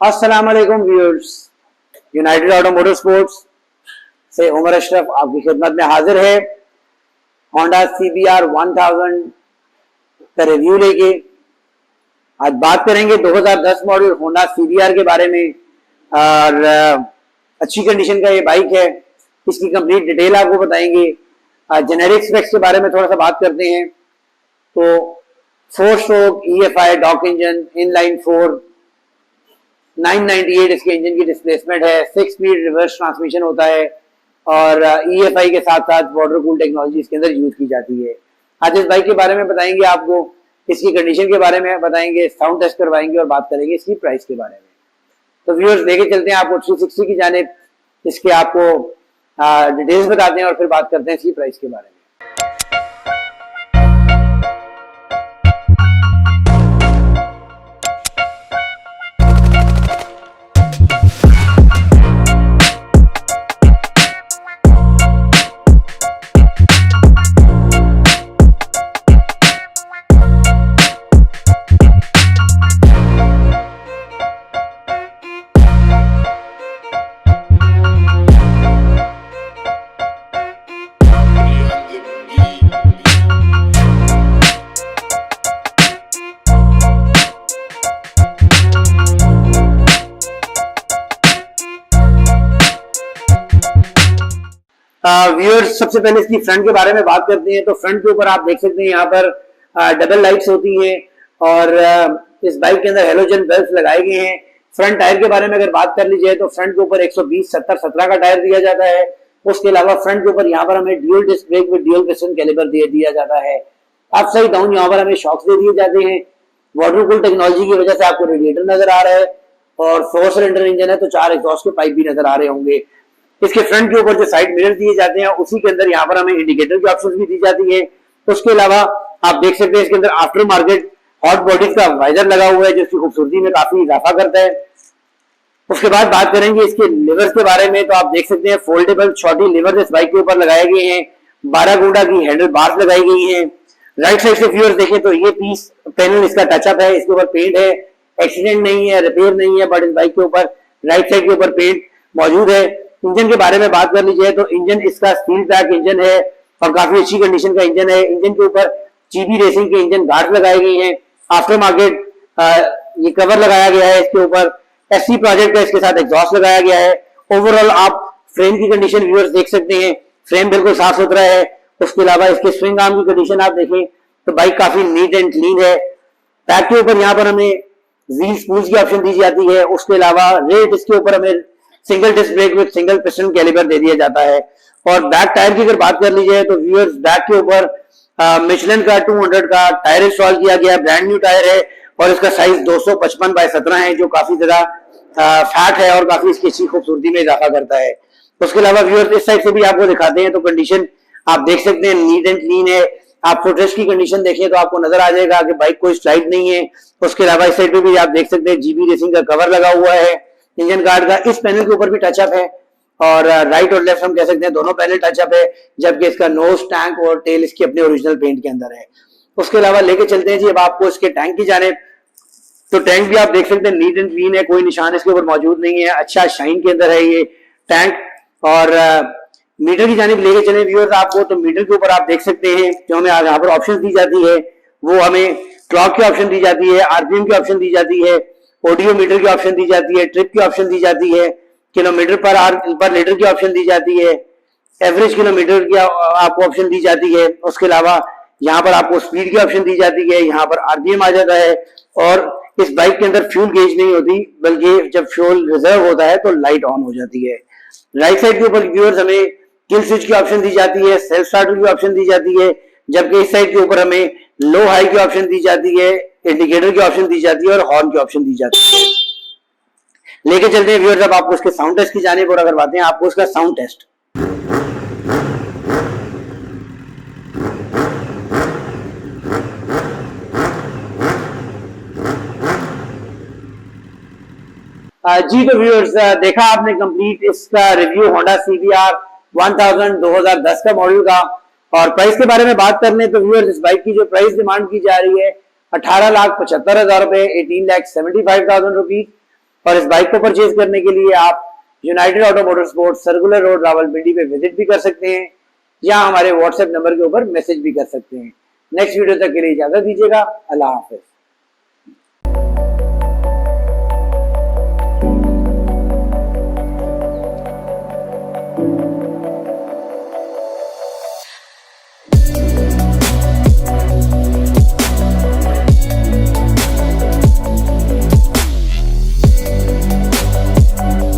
अस्सलाम वालेकुम viewers, United auto motor sports से उमर अशरफ आपकी खिदमत में हाजिर है होंडा CBR 1000 का रिव्यू लेके। आज बात करेंगे 2010 मॉडल होंडा CBR के बारे में और अच्छी कंडीशन का ये बाइक है। इसकी कंप्लीट डिटेल आपको बताएंगे। जेनेरिक स्पेक्स के बारे में थोड़ा सा बात करते हैं। तो 4 स्ट्रोक EFI डॉक इंजन, इनलाइन 4, 998 इसके इंजन की डिस्प्लेसमेंट है, 6 स्पीड रिवर्स ट्रांसमिशन होता है और EFI के साथ साथ वाटर कूल टेक्नोलॉजी इसके अंदर यूज की जाती है। आज इस बाइक के बारे में बताएंगे आपको, इसकी कंडीशन के बारे में बताएंगे, साउंड टेस्ट करवाएंगे और बात करेंगे इसकी प्राइस के बारे में। तो व्यूअर्स लेके चलते हैं आपको 360 की जानिब, इसके आपको डिटेल्स बताते हैं और फिर बात करते हैं इसकी प्राइस के बारे में। व्यूअर्स सबसे पहले इसकी फ्रंट के बारे में बात करते हैं। तो फ्रंट के ऊपर आप देख सकते हैं यहाँ पर डबल लाइट्स होती हैं और इस बाइक के अंदर हेलोजन बेल्ट लगाए गए हैं। फ्रंट टायर के बारे में अगर बात कर ली जाए तो फ्रंट के ऊपर 120/70/17 का टायर दिया जाता है। उसके अलावा फ्रंट के ऊपर यहाँ पर हमें dual disc brake with dual piston caliper दिया जाता है। अपसाइड डाउन यहाँ पर हमें शॉक्स दे दिए जाते हैं। वाटर कूल टेक्नोलॉजी की वजह से आपको रेडिएटर नजर आ रहा है और 4 सिलेंडर इंजन है तो 4 एग्जॉस्ट के पाइप भी नजर आ रहे होंगे। इसके फ्रंट के ऊपर जो साइड मिरर दिए जाते हैं उसी के अंदर यहाँ पर हमें इंडिकेटर की ऑप्शन भी दी जाती है। उसके अलावा आप देख सकते हैं इसके अंदर आफ्टर मार्केट हॉट बॉडीज का वाइजर लगा हुआ है जो इसकी खूबसूरती में काफी इजाफा करता है। उसके बाद बात करेंगे इसके लिवर्स के बारे में। तो आप देख सकते हैं फोल्डेबल छोटी लिवर इस बाइक के ऊपर लगाए गए हैं। 12 गुंडा की हैंडल बार्स लगाई गई है। राइट साइड से व्यूअर्स देखें तो ये पीस पैनल इसका टचअप है, इसके ऊपर पेंट है। एक्सीडेंट नहीं है, रिपेयर नहीं है, बट इस बाइक के ऊपर राइट साइड के ऊपर पेंट मौजूद है। इंजन के बारे में बात कर लीजिए तो इंजन इसका स्टील पैक इंजन है और काफी अच्छी कंडीशन का इंजन है। इंजन के ऊपर GB रेसिंग के इंजन गार्ड लगाए गए हैं। आफ्टर मार्केट ये कवर लगाया गया है। इसके ऊपर SC प्रोजेक्ट का इसके साथ एग्जॉस्ट लगाया गया है। ओवरऑल आप फ्रेम की कंडीशन व्यूअर्स देख सकते हैं, फ्रेम बिल्कुल साफ सुथरा है। उसके अलावा इसके स्विंग आर्म की कंडीशन आप देखें तो बाइक काफी नीट एंड क्लीन है। बैक के ऊपर यहाँ पर हमें व्हील स्पूल्स की ऑप्शन दी जाती है। उसके अलावा रेयर डिस्क के ऊपर हमें single disc brake with single piston caliper दे दिया जाता है। और बैक टायर की अगर बात कर ली जाए तो व्यूअर्स बैक के ऊपर मिशेलिन का 200 का टायर इंस्टॉल किया गया है। ब्रांड न्यू टायर है और इसका साइज 255/17 है जो काफी ज्यादा फैट है और काफी इसकी अच्छी खूबसूरती में इजाफा करता है। उसके अलावा व्यूअर्स इस साइड से भी आपको दिखाते हैं तो कंडीशन आप देख सकते हैं नीट एंड क्लीन है। आप फुटरेस्ट की कंडीशन देखें तो आपको नजर आ जाएगा कि बाइक कोई स्लाइड नहीं है। उसके अलावा इस साइड पे भी आप देख सकते हैं GB रेसिंग का कवर लगा हुआ है इंजन गार्ड का। इस पैनल के ऊपर भी टचअप है और राइट और लेफ्ट हम कह सकते हैं दोनों पैनल टचअप है, जबकि इसका नोज, टैंक और टेल इसकी अपने ओरिजिनल पेंट के अंदर है। उसके अलावा लेके चलते हैं जी अब आपको इसके टैंक की जानिब। तो टैंक भी आप देख सकते हैं नीट एंड क्लीन है, कोई निशान इसके ऊपर मौजूद नहीं है। अच्छा शाइन के अंदर है ये टैंक। और मीटर की जानिब लेके चले व्यूअर्स आपको, तो मीटर के ऊपर आप देख सकते हैं जो हमें यहाँ पर ऑप्शन दी जाती है वो हमें क्लॉक की ऑप्शन दी जाती है, RPM की ऑप्शन दी जाती है, ऑडियो मीटर की ऑप्शन दी जाती है, ट्रिप की ऑप्शन दी जाती है, किलोमीटर पर लीटर की ऑप्शन दी जाती है, एवरेज किलोमीटर की आपको ऑप्शन दी जाती है। उसके अलावा यहाँ पर आपको स्पीड की ऑप्शन दी जाती है, यहाँ पर RPM आ जाता है। और इस बाइक के अंदर फ्यूल गेज नहीं होती, बल्कि जब फ्यूल रिजर्व होता है तो लाइट ऑन हो जाती है। राइट साइड के ऊपर व्यूअर्स हमें किल स्विच की ऑप्शन दी जाती है, सेल्फ स्टार्टर की ऑप्शन दी जाती है, जबकि इस साइड के ऊपर हमें लो हाई की ऑप्शन दी जाती है, इंडिकेटर की ऑप्शन दी जाती है और हॉर्न की ऑप्शन दी जाती है। लेके चलते हैं व्यूअर्स अब आपको इसके साउंड टेस्ट की जानिब और करवाते हैं आपको इसका साउंड टेस्ट। जी तो व्यूअर्स देखा आपने कंप्लीट इसका रिव्यू होंडा CBR 1000 2010 का मॉडल का। और प्राइस के बारे में बात करने तो व्यूअर्स इस बाइक की जो प्राइस डिमांड की जा रही है 18,75,000 रुपए, 18,75,000 रुपीज। और इस बाइक को परचेज करने के लिए आप United auto motorsport circular road Rawalpindi पे विजिट भी कर सकते हैं, या हमारे व्हाट्सएप नंबर के ऊपर मैसेज भी कर सकते हैं। नेक्स्ट वीडियो तक के लिए इजाजत दीजिएगा। अल्लाह हाफिज।